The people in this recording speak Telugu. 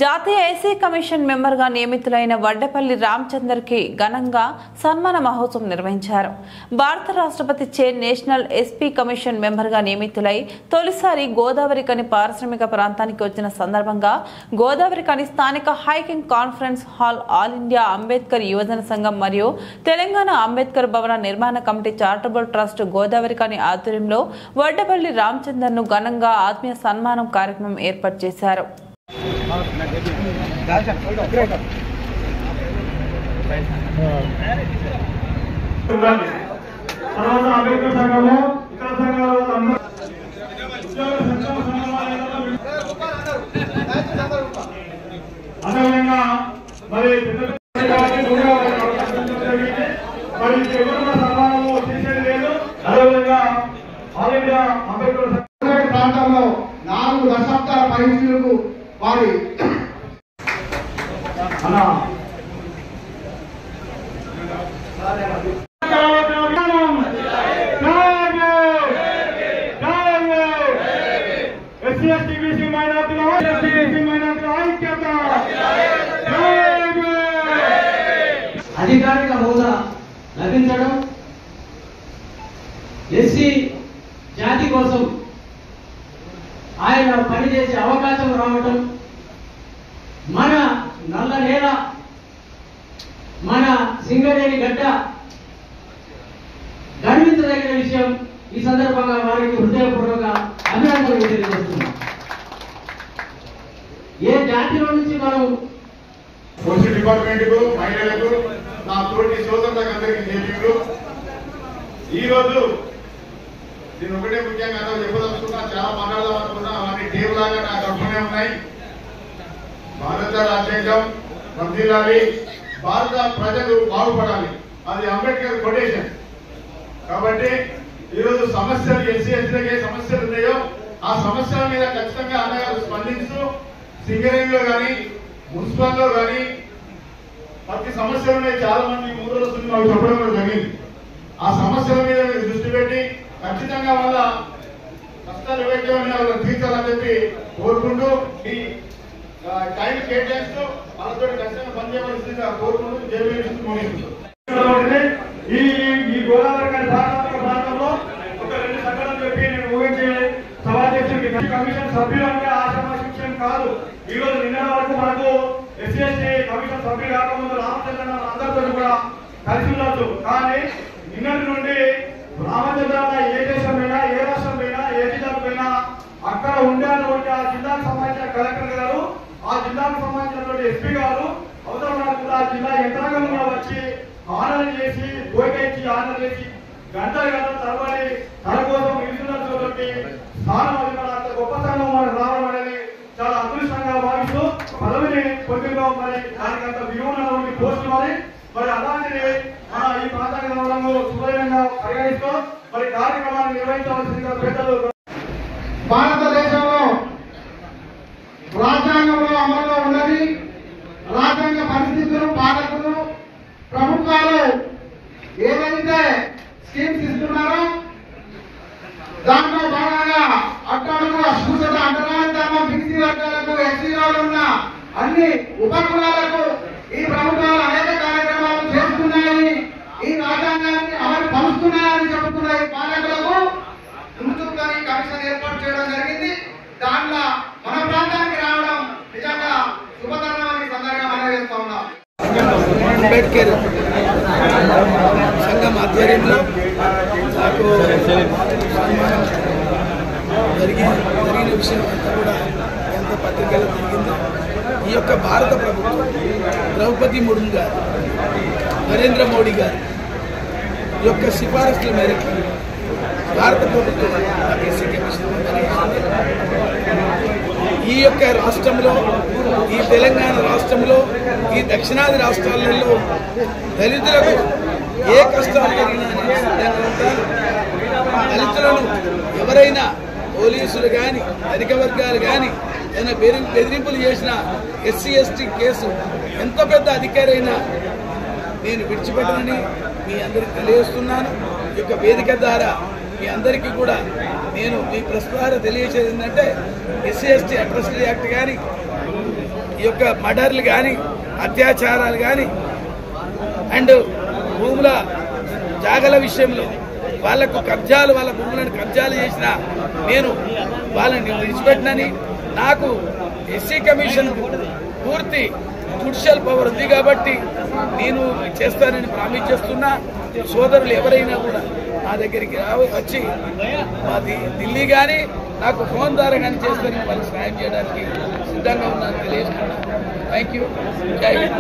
జాతీయ ఎస్సీ కమిషన్ మెంబర్గా నియమితులైన వడ్డేపల్లి రామచందర్ కి ఘనంగా సన్మాన మహోత్సవం నిర్వహించారు. భారత రాష్ట్రపతి చే నేషనల్ ఎస్పీ కమిషన్ మెంబర్గా నియమితులై తొలిసారి గోదావరికని పారిశ్రామిక ప్రాంతానికి వచ్చిన సందర్భంగా గోదావరికని స్థానిక hiking conference hall all India Ambedkar యువజన సంఘం మరియు తెలంగాణ అంబేద్కర్ భవన నిర్మాణ కమిటీ చారిటబుల్ ట్రస్ట్ గోదావరికని ఆధ్వర్యంలో వడ్డేపల్లి రామచందర్ ను ఘనంగా ఆత్మీయ సన్మానం కార్యక్రమం ఏర్పాటు చేశారు. ప్రాంతంలో 4 దశాబ్దాల పరిస్థితులకు వారి అధికారిక హోదా లభించడం, ఎస్సీ జాతి కోసం ఆయన పనిచేసే అవకాశం రావటం, మన నల్ల నేల, మన సింగరేణి గడ్డ గర్వించదగిన విషయం. ఈ సందర్భంగా వారికి హృదయపూర్వక అభినందనలు తెలియజేస్తున్నాం. ఏ జాతిలో నుంచి మనం సోషల్ డిపార్ట్మెంట్ కు, మహిళలకు, నా తోటి సోదరులకు అందరికీ జేబీలు. ఈ రోజు నేను ఒకటే ముఖ్యంగా చెప్పదలుచుకున్నా, చాలా మాట్లాడదాం అనుకున్నా, అవన్నీ టేబుల్ లాగా నా కడుపునే ఉన్నాయి. భారత రాజ్యాంగం వర్ధిల్లాలి, భారత ప్రజలు బాగుపడాలి, అది అంబేద్కర్ కొటేషన్. కాబట్టి ఈరోజు సమస్యలు ఎస్సీ ఎస్టీలకు ఏ సమస్యలు ఉన్నాయో ఆ సమస్యల మీద ఖచ్చితంగా అన్నగారు స్పందిస్తూ సింగరేణిలో కానీ మున్సిపల్లో కానీ ప్రతి సమస్యలు ఉన్నాయి. చాలా మంది 3 రోజులు మాకు చెప్పడం కూడా జరిగింది. ఆ సమస్యల మీద మీరు దృష్టి పెట్టి ఖచ్చితంగా వాళ్ళ కష్టాలు ఏవైతే ఉన్నాయో వాళ్ళని తీర్చాలని చెప్పి కోరుకుంటూ ఈ టైం కేటాయిస్తూ వాళ్ళతో ఖచ్చితంగా పనిచేయవలసిందిగా కోరుకుంటూ జేబీలు ముగిస్తుంది. ఈ గోదావరి ప్రాంతంలో ఒక 2 సంఘటనలు చెప్పి నేను ఊహించే సభాధ్యక్షుడికి కమిషన్ సభ్యులంటే ఆశామాషి కాదు. ఈ రోజు నిన్న వరకు మనకు ఎస్సీ ఎస్టీ కమిషన్ సభ్యులు కాకముందు రామచంద్ర అందరితో కూడా కలిసి ఉండొచ్చు. కానీ నిన్నటి నుండి రామచంద్ర ఏ దేశం పోయినా, ఏ రాష్ట్రం పోయినా, ఏ జిల్లాకు పోయినా అక్కడ ఉండేటువంటి ఆ జిల్లాకు సంబంధించిన కలెక్టర్ గారు, ఆ జిల్లాకు సంబంధించినటువంటి ఎస్పీ గారు అవసరమైన కూడా ఆ జిల్లా యంత్రాంగం కూడా వచ్చి ఆనలు చేసి, గోయికి ఆనలు చేసి గంటలు తరబడి తన కోసం నిలుచున్నటువంటి స్థానం అది మన అంత గొప్ప స్థానం మనకు రావడం అనేది చాలా అదృష్టంగా భావిస్తూ పదవిని పొందిలో మరి దానికి అంత విలువైనటువంటి పోస్టు మరి అలాంటిది మన ఈ ప్రాంతానికి రావడంలో శుభ్రంగా పరిగణిస్తూ మరి కార్యక్రమాన్ని నిర్వహించవలసిందిగా పెద్దలు. భారతదేశంలో రాజ్యాంగంలో అమలులో ఉన్నది. రాజ్యాంగ పరిస్థితులు, పాలకులు, ప్రభుత్వాలు ఏదైతే స్కీమ్స్ ఇస్తున్నారో దాంట్లో భాగంగా అట్టడుగు, అస్పృశ్యత, అంటరానితనం, బీసీ వర్గాలకు, ఎస్సీలలో ఉన్న అన్ని ఉపకులాలకు ఈ ప్రభుత్వాలు అనేక కార్యక్రమాలు చేస్తున్నాయని, ఈ రాజ్యాంగాన్ని అమలు పరుస్తున్నాయని చెబుతున్నాయి. పాలకులకు ముందుగా ఈ కమిషన్ ఏర్పాటు చేయడం జరిగింది. దాంట్లో మన ప్రాంతానికి రావడం నిజంగా శుభతరణాన్ని సందర్భంగా మనవేస్తా ఉన్నాం. అంబేద్కర్ సంఘం ఆధ్వర్యంలో నాకు జరిగిన విషయం అంతా కూడా ఎంత పత్రికలో జరిగింది. ఈ యొక్క భారత ప్రభుత్వం, ద్రౌపది ముర్ము గారు, నరేంద్ర మోడీ గారు యొక్క సిఫారసుల మేరకు భారత ప్రభుత్వం ఎస్సీ కమిషన్ ఈ యొక్క రాష్ట్రంలో, ఈ తెలంగాణ రాష్ట్రంలో, ఈ దక్షిణాది రాష్ట్రాలలో దళితులకు ఏ కష్టాలు జరిగినా దళితులను ఎవరైనా పోలీసులు కానీ, అధిక వర్గాలు కానీ ఏదైనా బెదిరింపులు చేసిన ఎస్సీ ఎస్టీ కేసు ఎంత పెద్ద అధికారి అయినా నేను విడిచిపెట్టనని మీ అందరికి తెలియజేస్తున్నాను. ఈ యొక్క వేదిక ద్వారా మీ అందరికీ కూడా నేను మీ ప్రెస్ ద్వారా తెలియజేసేది ఏంటంటే ఎస్సీ ఎస్టీ అట్రాసిటీ యాక్ట్ కానీ యొక్క మర్డర్లు కానీ అత్యాచారాలు కానీ అండ్ భూముల జాగల విషయంలో వాళ్లకు కబ్జాలు వాళ్ళ భూములను కబ్జాలు చేసిన నేను వాళ్ళని విడిచిపెట్టినని నాకు ఎస్సీ కమిషన్ పూర్తి జుడిషియల్ పవర్ ఉంది కాబట్టి నేను చేస్తానని ప్రామిస్ చేస్తున్నా. సోదరులు ఎవరైనా కూడా నా దగ్గరికి వచ్చి మాది ఢిల్లీ కానీ నాకు ఫోన్ ద్వారా కానీ చేస్తారని వాళ్ళకి సాయం చేయడానికి సిద్ధంగా ఉన్నాను తెలియజేస్తున్నా. Thank you. జై హింద్.